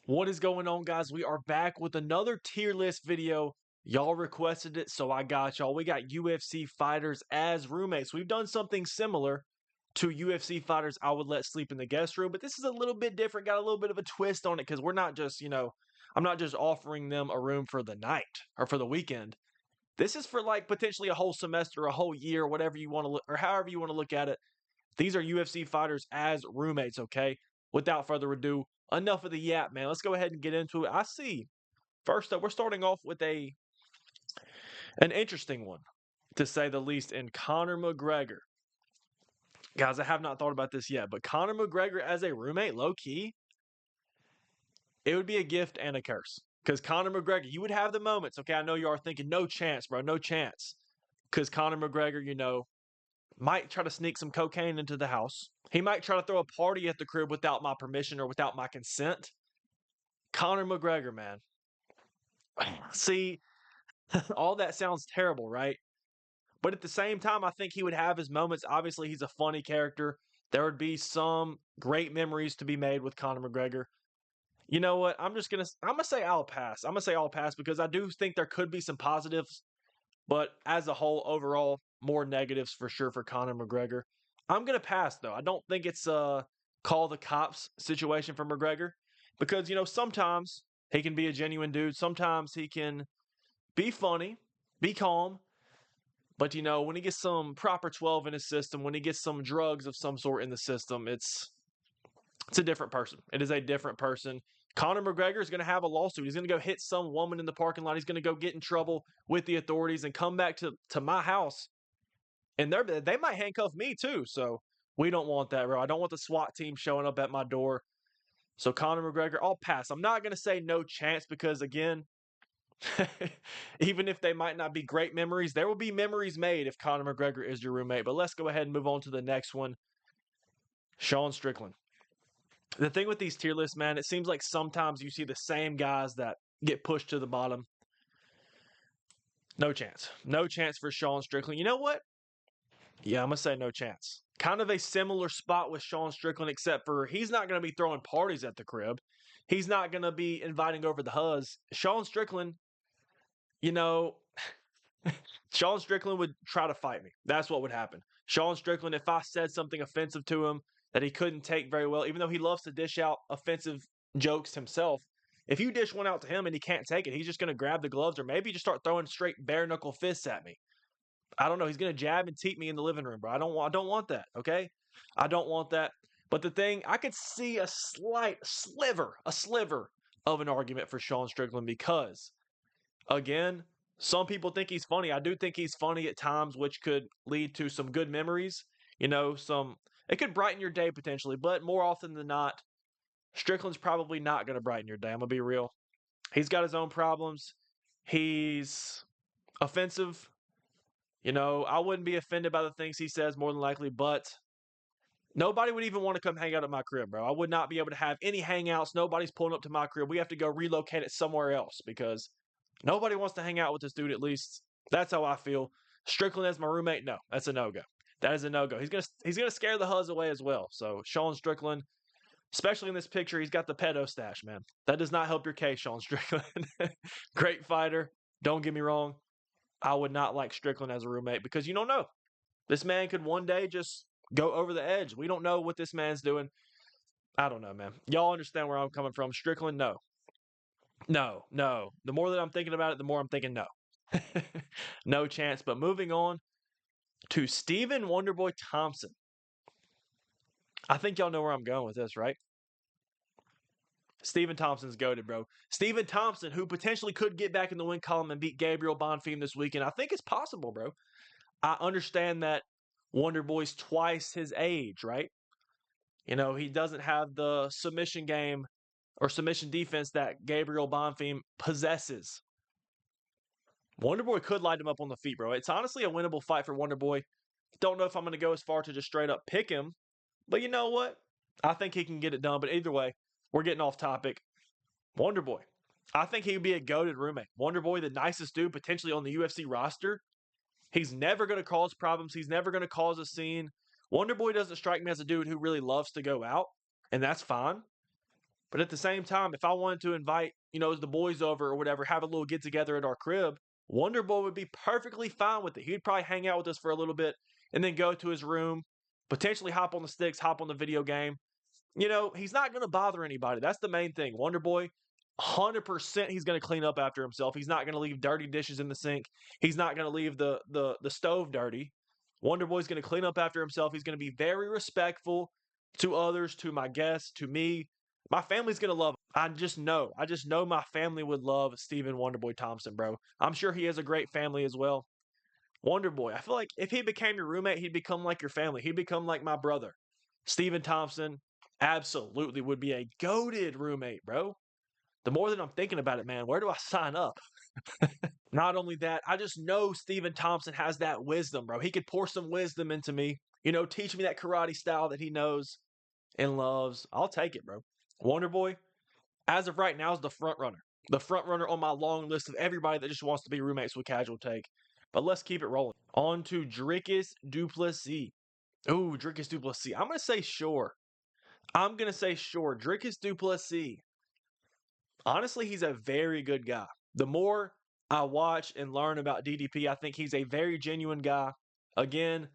What is going on, guys? We are back with another tier list video. Y'all requested it, so I got y'all. We got UFC fighters as roommates. We've done something similar to UFC fighters I would let sleep in the guest room, but this is a little bit different, got a little bit of a twist on it because we're not just, I'm not just offering them a room for the night or for the weekend. This is for like potentially a whole semester, a whole year, whatever you want to look, or however you want to look at it. These are UFC fighters as roommates, okay? Without further ado, enough of the yap, man. Let's go ahead and get into it. I see. First up, we're starting off with an interesting one, to say the least, in Conor McGregor. Guys, I have not thought about this yet, but Conor McGregor as a roommate, low key, it would be a gift and a curse. Because Conor McGregor, you would have the moments, okay? I know you are thinking, no chance, bro, no chance. Because Conor McGregor, might try to sneak some cocaine into the house. He might try to throw a party at the crib without my permission or without my consent. Conor McGregor, man. See, all that sounds terrible, right? But at the same time, I think he would have his moments. Obviously, he's a funny character. There would be some great memories to be made with Conor McGregor. You know what? I'm gonna say I'll pass. I'm gonna say I'll pass because I do think there could be some positives, but as a whole, overall, more negatives for sure for Conor McGregor. I'm gonna pass though. I don't think it's a call the cops situation for McGregor because sometimes he can be a genuine dude. Sometimes he can be funny, be calm, but when he gets some proper 12 in his system, when he gets some drugs of some sort in the system, it's a different person. It is a different person. Conor McGregor is going to have a lawsuit. He's going to go hit some woman in the parking lot. He's going to go get in trouble with the authorities and come back to my house. And they might handcuff me too. So we don't want that, bro. I don't want the SWAT team showing up at my door. So Conor McGregor, I'll pass. I'm not going to say no chance because, again, even if they might not be great memories, there will be memories made if Conor McGregor is your roommate. But let's go ahead and move on to the next one. Sean Strickland. The thing with these tier lists, man, it seems like sometimes you see the same guys that get pushed to the bottom. No chance. No chance for Sean Strickland. You know what? Yeah, I'm going to say no chance. Kind of a similar spot with Sean Strickland, except for he's not going to be throwing parties at the crib. He's not going to be inviting over the huzz. Sean Strickland, you know, Sean Strickland would try to fight me. That's what would happen. Sean Strickland, if I said something offensive to him that he couldn't take very well, even though he loves to dish out offensive jokes himself, if you dish one out to him and he can't take it, he's just going to grab the gloves or maybe just start throwing straight bare knuckle fists at me. I don't know. He's going to jab and teep me in the living room, bro. I don't want that, okay? I don't want that. But the thing, I could see a sliver of an argument for Sean Strickland because, again, some people think he's funny. I do think he's funny at times, which could lead to some good memories. It could brighten your day potentially, but more often than not, Strickland's probably not going to brighten your day. I'm going to be real. He's got his own problems. He's offensive. I wouldn't be offended by the things he says more than likely, but nobody would even want to come hang out at my crib, bro. I would not be able to have any hangouts. Nobody's pulling up to my crib. We have to go relocate it somewhere else because nobody wants to hang out with this dude, at least. That's how I feel. Strickland as my roommate, no. That's a no-go. That is a no-go. He's gonna scare the huzz away as well. So Sean Strickland, especially in this picture, he's got the pedo stash, man. That does not help your case, Sean Strickland. Great fighter. Don't get me wrong. I would not like Strickland as a roommate because you don't know. This man could one day just go over the edge. We don't know what this man's doing. I don't know, man. Y'all understand where I'm coming from. Strickland, no. No, no. The more that I'm thinking about it, the more I'm thinking no. No chance. But moving on to Stephen Wonderboy Thompson. I think y'all know where I'm going with this, right? Stephen Thompson's goated, bro. Stephen Thompson, who potentially could get back in the win column and beat Gabriel Bonfim this weekend. I think it's possible, bro. I understand that Wonderboy's twice his age, right? He doesn't have the submission game or submission defense that Gabriel Bonfim possesses. Wonderboy could light him up on the feet, bro. It's honestly a winnable fight for Wonderboy. Don't know if I'm going to go as far to just straight up pick him, but you know what? I think he can get it done. But either way, we're getting off topic. Wonderboy. I think he would be a goated roommate. Wonderboy, the nicest dude potentially on the UFC roster. He's never going to cause problems. He's never going to cause a scene. Wonderboy doesn't strike me as a dude who really loves to go out, and that's fine. But at the same time, if I wanted to invite, the boys over or whatever, have a little get together at our crib, Wonder Boy would be perfectly fine with it. He'd probably hang out with us for a little bit and then go to his room, potentially hop on the sticks, hop on the video game. He's not going to bother anybody. That's the main thing. Wonder Boy, 100% he's going to clean up after himself. He's not going to leave dirty dishes in the sink. He's not going to leave the stove dirty. Wonder Boy's going to clean up after himself. He's going to be very respectful to others, to my guests, to me. My family's going to love him. I just know my family would love Stephen Wonderboy Thompson, bro. I'm sure he has a great family as well. Wonder Boy, I feel like if he became your roommate, he'd become like your family. He'd become like my brother. Stephen Thompson absolutely would be a goated roommate, bro. The more that I'm thinking about it, man, where do I sign up? Not only that, I just know Stephen Thompson has that wisdom, bro. He could pour some wisdom into me, teach me that karate style that he knows and loves. I'll take it, bro. Wonder Boy, as of right now, is the front runner. The front runner on my long list of everybody that just wants to be roommates with Casual Take. But let's keep it rolling. On to Dricus du Plessis. Ooh, Dricus du Plessis. I'm going to say sure. Dricus du Plessis. Honestly, he's a very good guy. The more I watch and learn about DDP, I think he's a very genuine guy. Again,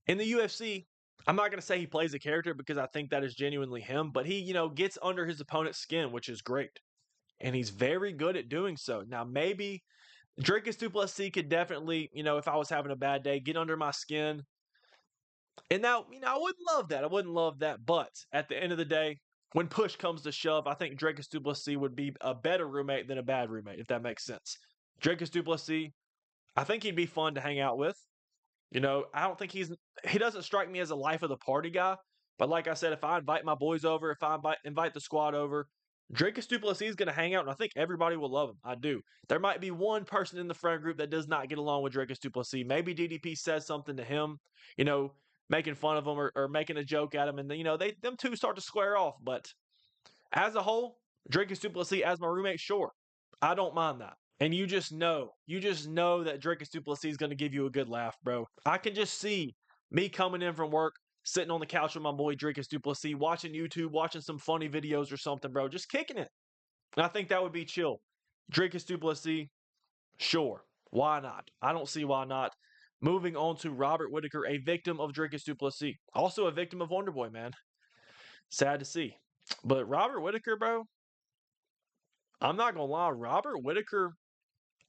in the UFC, I'm not going to say he plays a character because I think that is genuinely him, but he, gets under his opponent's skin, which is great. And he's very good at doing so. Now, maybe Dricus du Plessis could definitely, if I was having a bad day, get under my skin. And now, I wouldn't love that. I wouldn't love that. But at the end of the day, when push comes to shove, I think Dricus du Plessis would be a better roommate than a bad roommate, if that makes sense. Dricus du Plessis, I think he'd be fun to hang out with. I don't think he doesn't strike me as a life of the party guy. But like I said, if I invite my boys over, if I invite the squad over, Dricus du Plessis is going to hang out, and I think everybody will love him. I do. There might be one person in the friend group that does not get along with Dricus du Plessis. Maybe DDP says something to him, making fun of him or making a joke at him, and them two start to square off. But as a whole, Dricus du Plessis as my roommate, sure, I don't mind that. And you just know that Dricus du Plessis is going to give you a good laugh, bro. I can just see me coming in from work, sitting on the couch with my boy Dricus du Plessis, watching YouTube, watching some funny videos or something, bro, just kicking it. And I think that would be chill. Dricus du Plessis, sure, why not? I don't see why not. Moving on to Robert Whittaker, a victim of Dricus du Plessis. Also a victim of Wonderboy, man. Sad to see. But Robert Whittaker, bro, I'm not going to lie.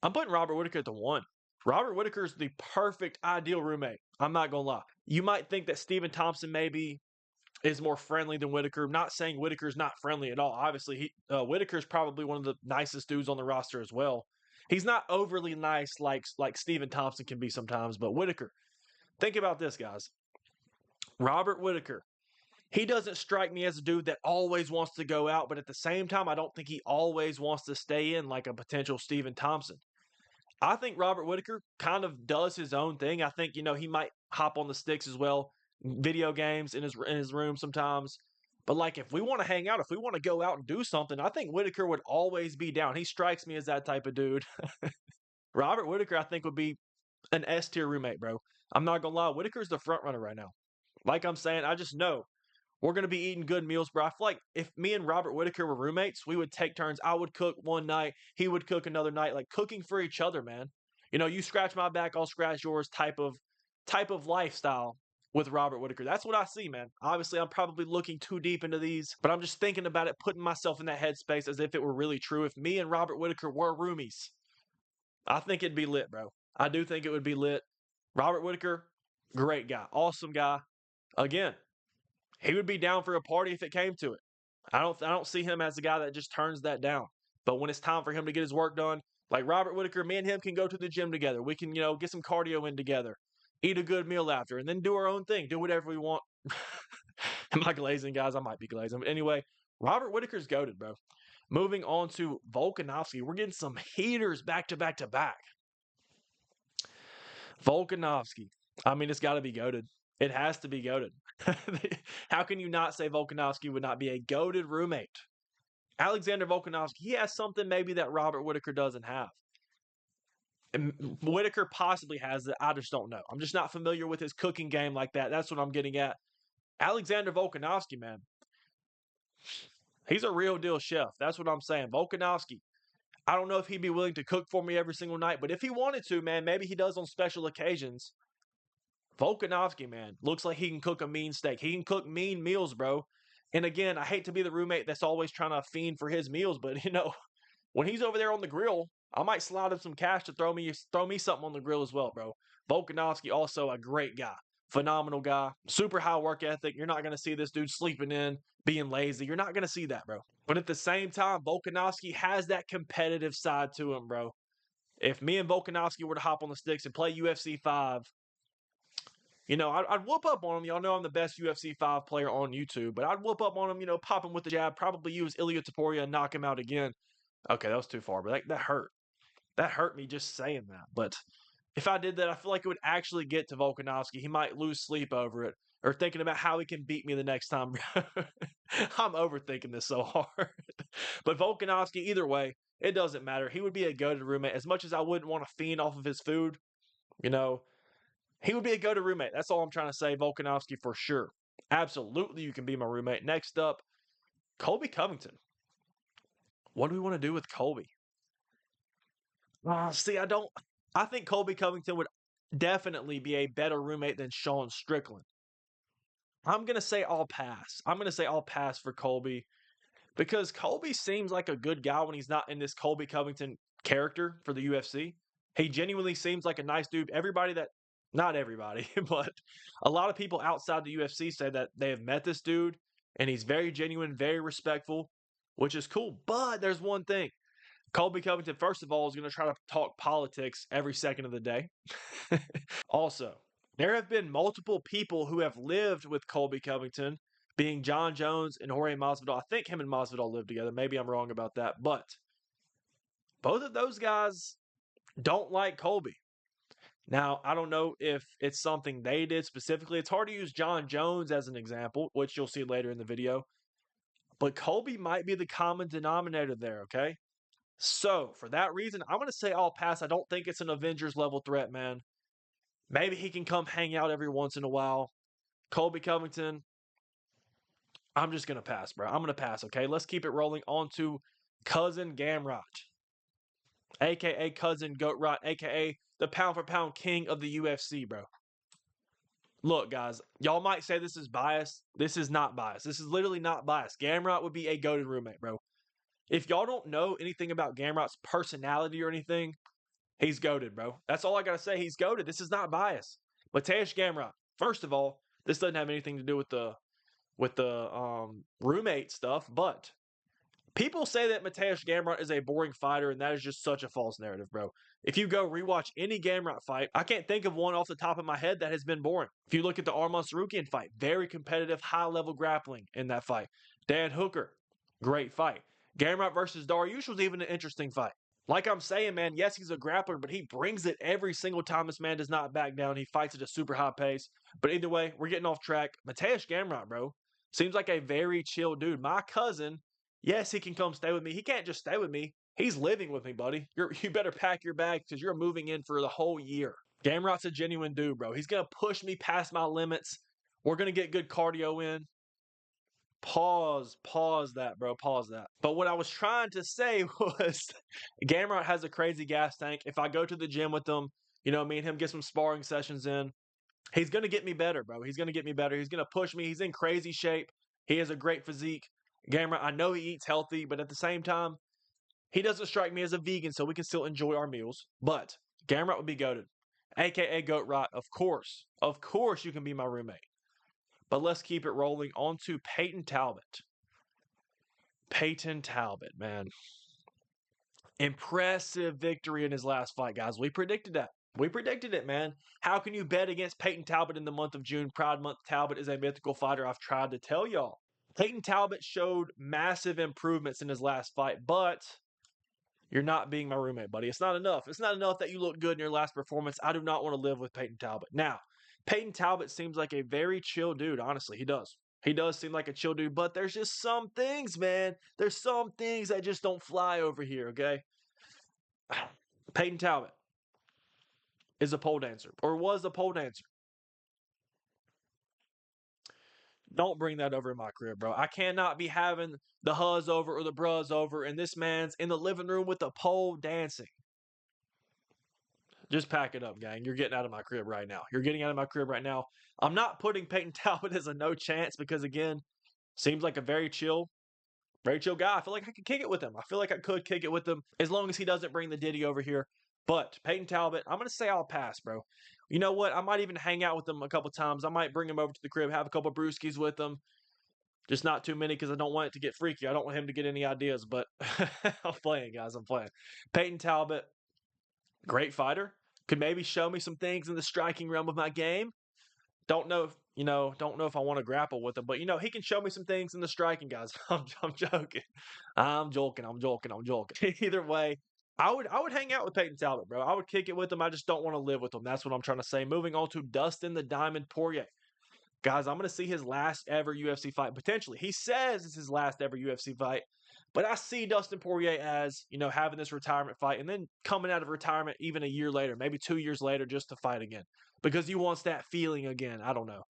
I'm putting Robert Whittaker at the 1. Robert Whittaker is the perfect, ideal roommate. I'm not going to lie. You might think that Stephen Thompson maybe is more friendly than Whittaker. I'm not saying Whittaker's not friendly at all. Obviously, Whittaker's probably one of the nicest dudes on the roster as well. He's not overly nice like Stephen Thompson can be sometimes, but Whittaker, think about this, guys. Robert Whittaker, he doesn't strike me as a dude that always wants to go out, but at the same time, I don't think he always wants to stay in like a potential Stephen Thompson. I think Robert Whittaker kind of does his own thing. I think, he might hop on the sticks as well, video games in his room sometimes. But like if we want to hang out, if we want to go out and do something, I think Whittaker would always be down. He strikes me as that type of dude. Robert Whittaker, I think, would be an S tier roommate, bro. I'm not gonna lie, Whittaker's the front runner right now. Like I'm saying, I just know we're gonna be eating good meals, bro. I feel like if me and Robert Whittaker were roommates, we would take turns. I would cook one night, he would cook another night, like cooking for each other, man. You scratch my back, I'll scratch yours type of lifestyle with Robert Whittaker. That's what I see, man. Obviously, I'm probably looking too deep into these, but I'm just thinking about it, putting myself in that headspace as if it were really true. If me and Robert Whittaker were roomies, I think it'd be lit, bro. I do think it would be lit. Robert Whittaker, great guy, awesome guy. Again, he would be down for a party if it came to it. I don't see him as the guy that just turns that down. But when it's time for him to get his work done, like Robert Whittaker, me and him can go to the gym together. We can, get some cardio in together, eat a good meal after, and then do our own thing, do whatever we want. Am I glazing, guys? I might be glazing. But anyway, Robert Whittaker's goated, bro. Moving on to Volkanovski. We're getting some heaters back to back to back. Volkanovski. I mean, it's got to be goated. It has to be goated. How can you not say Volkanovski would not be a goated roommate? Alexander Volkanovski, he has something maybe that Robert Whittaker doesn't have. And Whittaker possibly has it. I just don't know. I'm just not familiar with his cooking game like that. That's what I'm getting at. Alexander Volkanovski, man. He's a real deal chef. That's what I'm saying. Volkanovski, I don't know if he'd be willing to cook for me every single night, but if he wanted to, man, maybe he does on special occasions. Volkanovski, man, looks like he can cook a mean steak. He can cook mean meals, bro. And again, I hate to be the roommate that's always trying to fiend for his meals, but when he's over there on the grill, I might slide him some cash to throw me something on the grill as well, bro. Volkanovski, also a great guy, phenomenal guy, super high work ethic. You're not gonna see this dude sleeping in, being lazy. You're not gonna see that, bro. But at the same time, Volkanovski has that competitive side to him, bro. If me and Volkanovski were to hop on the sticks and play UFC 5, I'd whoop up on him. Y'all know I'm the best UFC 5 player on YouTube, but I'd whoop up on him, pop him with the jab, probably use Ilia Topuria and knock him out again. Okay, that was too far, but that hurt. That hurt me just saying that. But if I did that, I feel like it would actually get to Volkanovski. He might lose sleep over it or thinking about how he can beat me the next time. I'm overthinking this so hard. But Volkanovski, either way, it doesn't matter. He would be a go-to roommate. As much as I wouldn't want to fiend off of his food, you know, he would be a go-to roommate. That's all I'm trying to say. Volkanovski for sure. Absolutely, you can be my roommate. Next up, Colby Covington. What do we want to do with Colby? See, I think Colby Covington would definitely be a better roommate than Sean Strickland. I'm going to say I'll pass. I'm going to say I'll pass for Colby because Colby seems like a good guy when he's not in this Colby Covington character for the UFC. He genuinely seems like a nice dude. Not everybody, but a lot of people outside the UFC say that they have met this dude and he's very genuine, very respectful, which is cool. But there's one thing. Colby Covington, first of all, is going to try to talk politics every second of the day. Also, there have been multiple people who have lived with Colby Covington, being Jon Jones and Jorge Masvidal. I think him and Masvidal lived together. Maybe I'm wrong about that. But both of those guys don't like Colby. Now, I don't know if it's something they did specifically. It's hard to use Jon Jones as an example, which you'll see later in the video. But Colby might be the common denominator there, okay? So, for that reason, I'm going to say I'll pass. I don't think it's an Avengers level threat, man. Maybe he can come hang out every once in a while. Colby Covington, I'm just going to pass, bro. I'm going to pass, okay? Let's keep it rolling on to Cousin Gamrot, a.k.a. Cousin Goatrot, a.k.a. the pound-for-pound king of the UFC, bro. Look, guys, y'all might say this is biased. This is not biased. This is literally not biased. Gamrot would be a goated roommate, bro. If y'all don't know anything about Gamrot's personality or anything, he's goated, bro. That's all I gotta say. He's goated. This is not bias. Mateusz Gamrot. First of all, this doesn't have anything to do with the roommate stuff, but people say that Mateusz Gamrot is a boring fighter, and that is just such a false narrative, bro. If you go rewatch any Gamrot fight, I can't think of one off the top of my head that has been boring. If you look at the Arman Tsarukyan fight, very competitive, high-level grappling in that fight. Dan Hooker, great fight. Gamrot versus Dariush was even an interesting fight. Like I'm saying, man, yes, he's a grappler, but he brings it every single time this man does not back down. He fights at a super high pace. But either way, we're getting off track. Mateusz Gamrot, bro, seems like a very chill dude. My cousin, yes, he can come stay with me. He can't just stay with me. He's living with me, buddy. You better pack your bags because you're moving in for the whole year. Gamrot's a genuine dude, bro. He's going to push me past my limits. We're going to get good cardio in. Pause that, bro. Pause that. But what I was trying to say was Gamrot has a crazy gas tank. If I go to the gym with him, me and him get some sparring sessions in, he's going to get me better, bro. He's going to get me better. He's going to push me. He's in crazy shape. He has a great physique. Gamrot, I know he eats healthy, but at the same time, he doesn't strike me as a vegan, so we can still enjoy our meals. But Gamrot would be goated, a.k.a. Goat Rot. Of course, you can be my roommate. But let's keep it rolling on to Payton Talbot. Payton Talbot, man. Impressive victory in his last fight, guys. We predicted that. We predicted it, man. How can you bet against Payton Talbot in the month of June? Pride Month. Talbot is a mythical fighter. I've tried to tell y'all. Payton Talbot showed massive improvements in his last fight, but you're not being my roommate, buddy. It's not enough. It's not enough that you look good in your last performance. I do not want to live with Payton Talbot. Now, Payton Talbot seems like a very chill dude, honestly. He does. He does seem like a chill dude, but there's just some things, man. There's some things that just don't fly over here, okay? Payton Talbot is a pole dancer, or was a pole dancer. Don't bring that over in my crib, bro. I cannot be having the huzz over or the bruz over, and this man's in the living room with the pole dancing. Just pack it up, gang. You're getting out of my crib right now. You're getting out of my crib right now. I'm not putting Payton Talbot as a no chance because, again, seems like a very chill guy. I feel like I could kick it with him. I feel like I could kick it with him as long as he doesn't bring the Diddy over here. But Payton Talbot, I'm going to say I'll pass, bro. You know what? I might even hang out with him a couple times. I might bring him over to the crib, have a couple brewskis with him. Just not too many because I don't want it to get freaky. I don't want him to get any ideas, but I'm playing, guys. I'm playing. Payton Talbot, great fighter. Could maybe show me some things in the striking realm of my game. Don't know if don't know if I want to grapple with him, but he can show me some things in the striking, guys. I'm joking. I'm joking. I'm joking. I'm joking. Either way, I would hang out with Payton Talbot, bro. I would kick it with him. I just don't want to live with him. That's what I'm trying to say. Moving on to Dustin the Diamond Poirier. Guys, I'm going to see his last ever UFC fight, potentially. He says it's his last ever UFC fight, but I see Dustin Poirier as, having this retirement fight and then coming out of retirement even a year later, maybe 2 years later, just to fight again because he wants that feeling again. I don't know.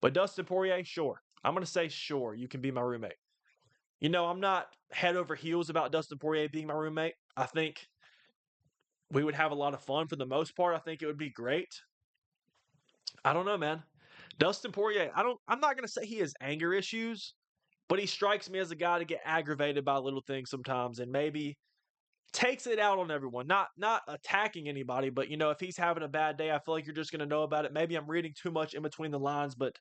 But Dustin Poirier, sure. I'm going to say, sure, you can be my roommate. I'm not head over heels about Dustin Poirier being my roommate. I think we would have a lot of fun for the most part. I think it would be great. I don't know, man. Dustin Poirier, I'm not gonna say he has anger issues, but he strikes me as a guy to get aggravated by little things sometimes and maybe takes it out on everyone. Not attacking anybody, but if he's having a bad day, I feel like you're just gonna know about it. Maybe I'm reading too much in between the lines, but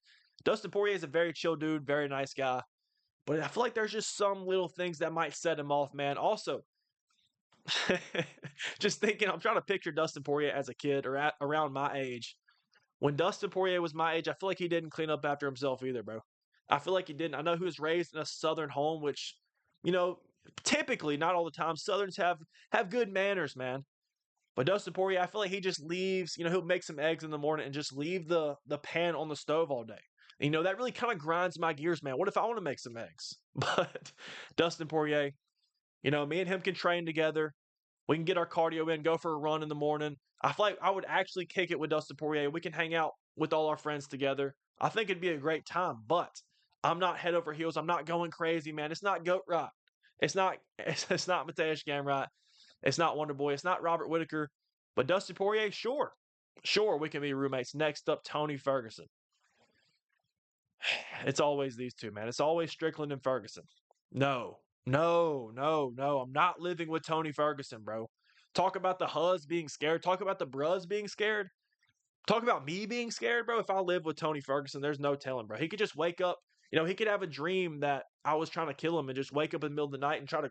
Dustin Poirier is a very chill dude, very nice guy. But I feel like there's just some little things that might set him off, man. Also, just thinking, I'm trying to picture Dustin Poirier as a kid or around my age. When Dustin Poirier was my age, I feel like he didn't clean up after himself either, bro. I feel like he didn't. I know he was raised in a Southern home, which, you know, typically, not all the time, Southerns have good manners, man. But Dustin Poirier, I feel like he just leaves. He'll make some eggs in the morning and just leave the pan on the stove all day. That really kind of grinds my gears, man. What if I want to make some eggs? But Dustin Poirier, me and him can train together. We can get our cardio in, go for a run in the morning. I feel like I would actually kick it with Dustin Poirier. We can hang out with all our friends together. I think it'd be a great time, but I'm not head over heels. I'm not going crazy, man. It's not Goat Right. It's not it's not Mateusz Gamrot. It's not Wonder Boy. It's not Robert Whittaker. But Dustin Poirier, sure. Sure, we can be roommates. Next up, Tony Ferguson. It's always these two, man. It's always Strickland and Ferguson. No, no, no, no. I'm not living with Tony Ferguson, bro. Talk about the huzz being scared. Talk about the bruz being scared. Talk about me being scared, bro. If I live with Tony Ferguson, there's no telling, bro. He could just wake up. He could have a dream that I was trying to kill him and just wake up in the middle of the night and try to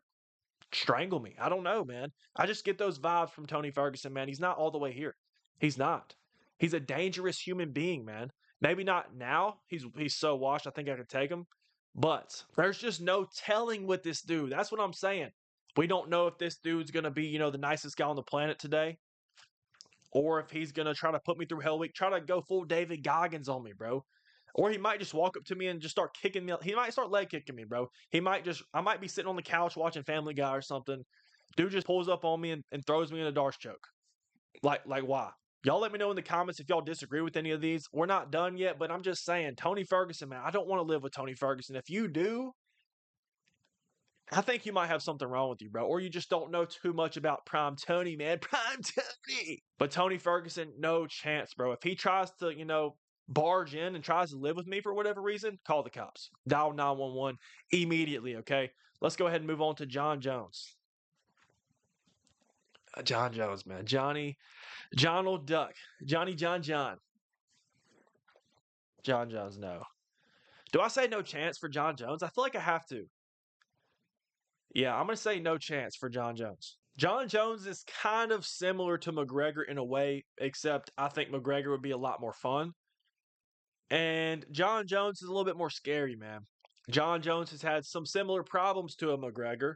strangle me. I don't know, man. I just get those vibes from Tony Ferguson, man. He's not all the way here. He's not. He's a dangerous human being, man. Maybe not now. He's so washed. I think I could take him. But there's just no telling with this dude. That's what I'm saying. We don't know if this dude's gonna be, the nicest guy on the planet today, or if he's gonna try to put me through Hell Week, try to go full David Goggins on me, bro. Or he might just walk up to me and just start kicking me. He might start leg kicking me, bro. I might be sitting on the couch watching Family Guy or something. Dude just pulls up on me and throws me in a darce choke. Like why? Y'all let me know in the comments if y'all disagree with any of these. We're not done yet, but I'm just saying, Tony Ferguson, man, I don't want to live with Tony Ferguson. If you do, I think you might have something wrong with you, bro. Or you just don't know too much about Prime Tony, man. Prime Tony. But Tony Ferguson, no chance, bro. If he tries to, barge in and tries to live with me for whatever reason, call the cops. Dial 911 immediately, okay? Let's go ahead and move on to Jon Jones. Jon Jones, man. John old Duck. John. Jon Jones, no. Do I say no chance for Jon Jones? I feel like I have to. Yeah, I'm going to say no chance for Jon Jones. Jon Jones is kind of similar to McGregor in a way, except I think McGregor would be a lot more fun. And Jon Jones is a little bit more scary, man. Jon Jones has had some similar problems to a McGregor.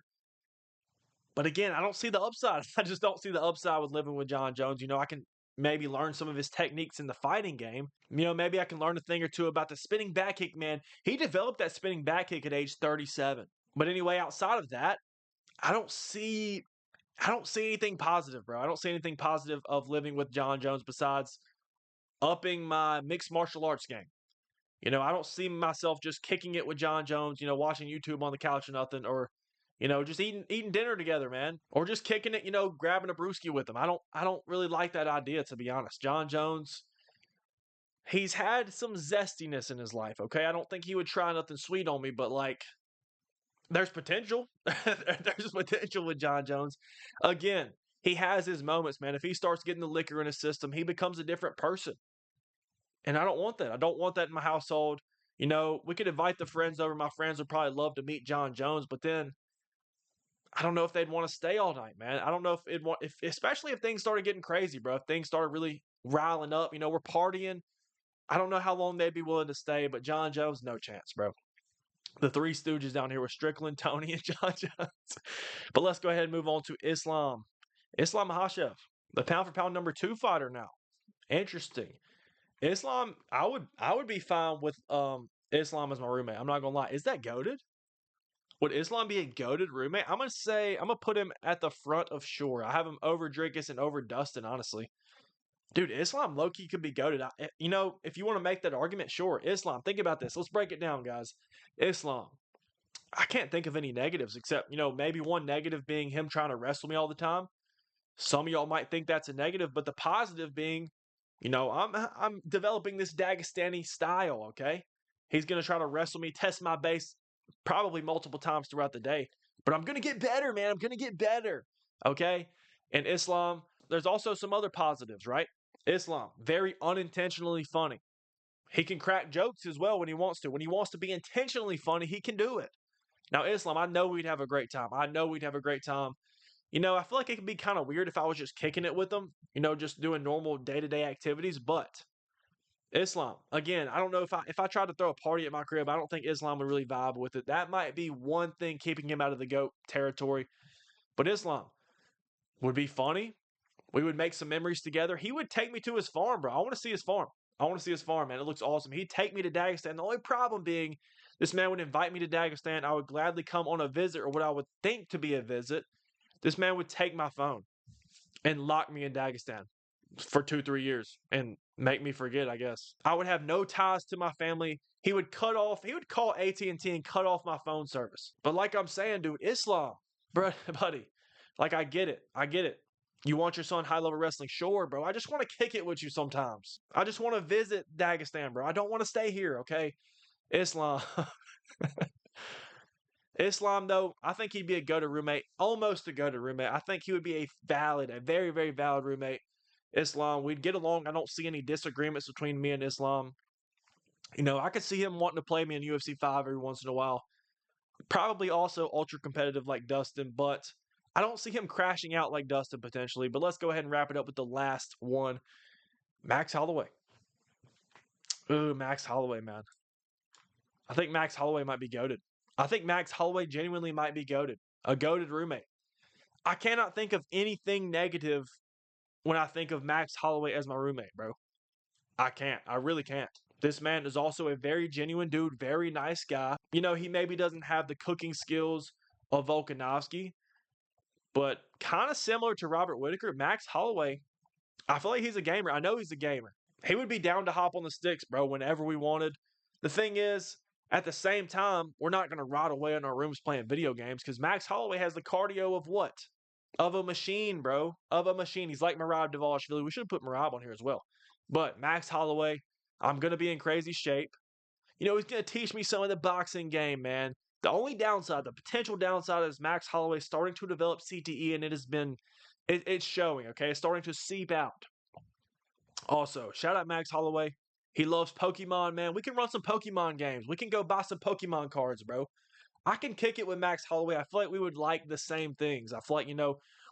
But again, I don't see the upside. I just don't see the upside with living with Jon Jones. I can maybe learn some of his techniques in the fighting game. Maybe I can learn a thing or two about the spinning back kick, man. He developed that spinning back kick at age 37. But anyway, outside of that, I don't see anything positive, bro. I don't see anything positive of living with Jon Jones besides upping my mixed martial arts game. I don't see myself just kicking it with Jon Jones, watching YouTube on the couch or nothing, or just eating dinner together, man, or just kicking it, grabbing a brewski with him. I don't really like that idea, to be honest. Jon Jones, he's had some zestiness in his life. Okay, I don't think he would try nothing sweet on me, but like, there's potential. There's potential with Jon Jones. Again, he has his moments, man. If he starts getting the liquor in his system, he becomes a different person. And I don't want that. I don't want that in my household. We could invite the friends over. My friends would probably love to meet Jon Jones, but then I don't know if they'd want to stay all night, man. I don't know if it want if especially if things started getting crazy, bro. If things started really riling up, we're partying. I don't know how long they'd be willing to stay, but Jon Jones, no chance, bro. The three stooges down here were Strickland, Tony, and Jon Jones. But let's go ahead and move on to Islam. Islam Makhachev, the pound for pound number 2 fighter now. Interesting. Islam, I would be fine with Islam as my roommate. I'm not gonna lie. Is that goated? Would Islam be a goated roommate? I'm gonna put him at the front of Shore. I have him over Drinkus and over Dustin, honestly. Dude, Islam low-key could be goated. If you want to make that argument, sure. Islam, think about this. Let's break it down, guys. Islam, I can't think of any negatives except, maybe one negative being him trying to wrestle me all the time. Some of y'all might think that's a negative, but the positive being, I'm developing this Dagestani style, okay? He's going to try to wrestle me, test my base probably multiple times throughout the day. But I'm going to get better, man. I'm going to get better, okay? And Islam, there's also some other positives, right? Islam, very unintentionally funny. He can crack jokes as well when he wants to. When he wants to be intentionally funny, he can do it. Now, Islam, I know we'd have a great time. I feel like it could be kind of weird if I was just kicking it with him, just doing normal day-to-day activities. But Islam, again, I don't know if I tried to throw a party at my crib, I don't think Islam would really vibe with it. That might be one thing keeping him out of the GOAT territory. But Islam would be funny. We would make some memories together. He would take me to his farm, bro. I want to see his farm. Man. It looks awesome. He'd take me to Dagestan. The only problem being, this man would invite me to Dagestan. I would gladly come on a visit, or what I would think to be a visit. This man would take my phone and lock me in Dagestan for 2-3 years and make me forget, I guess. I would have no ties to my family. He would call AT&T and cut off my phone service. But like I'm saying, dude, Islam, buddy, like I get it. You want your son high-level wrestling? Sure, bro. I just want to kick it with you sometimes. I just want to visit Dagestan, bro. I don't want to stay here, okay? Islam. Islam, though, I think he'd be a go-to roommate. Almost a go-to roommate. I think he would be a very, very valid roommate. Islam, we'd get along. I don't see any disagreements between me and Islam. I could see him wanting to play me in UFC 5 every once in a while. Probably also ultra-competitive like Dustin, but I don't see him crashing out like Dustin potentially. But let's go ahead and wrap it up with the last one. Max Holloway. Ooh, Max Holloway, man. I think Max Holloway might be goated. I think Max Holloway genuinely might be goated. A goated roommate. I cannot think of anything negative when I think of Max Holloway as my roommate, bro. I can't. I really can't. This man is also a very genuine dude, very nice guy. He maybe doesn't have the cooking skills of Volkanovski, but kind of similar to Robert Whittaker, Max Holloway, I feel like he's a gamer. I know he's a gamer. He would be down to hop on the sticks, bro, whenever we wanted. The thing is, at the same time, we're not going to rot away in our rooms playing video games because Max Holloway has the cardio of what? Of a machine, bro. Of a machine. He's like Merab Dvalishvili. We should have put Merab on here as well. But Max Holloway, I'm going to be in crazy shape. He's going to teach me some of the boxing game, man. The only downside, the potential downside is Max Holloway starting to develop CTE, and it's showing, okay? It's starting to seep out. Also, shout out Max Holloway. He loves Pokemon, man. We can run some Pokemon games. We can go buy some Pokemon cards, bro. I can kick it with Max Holloway. I feel like we would like the same things. I feel like,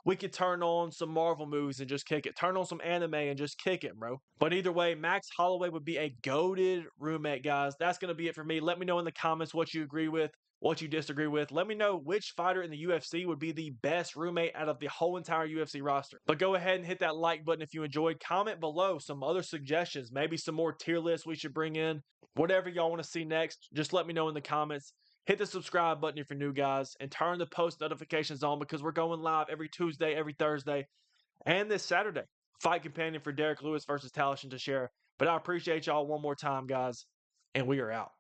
we could turn on some Marvel movies and just kick it. Turn on some anime and just kick it, bro. But either way, Max Holloway would be a goated roommate, guys. That's going to be it for me. Let me know in the comments what you agree with, what you disagree with. Let me know which fighter in the UFC would be the best roommate out of the whole entire UFC roster. But go ahead and hit that like button if you enjoyed. Comment below some other suggestions, maybe some more tier lists we should bring in. Whatever y'all want to see next, just let me know in the comments. Hit the subscribe button if you're new, guys, and turn the post notifications on because we're going live every Tuesday, every Thursday, and this Saturday. Fight companion for Derek Lewis versus Talishin Teixeira. But I appreciate y'all one more time, guys. and we are out.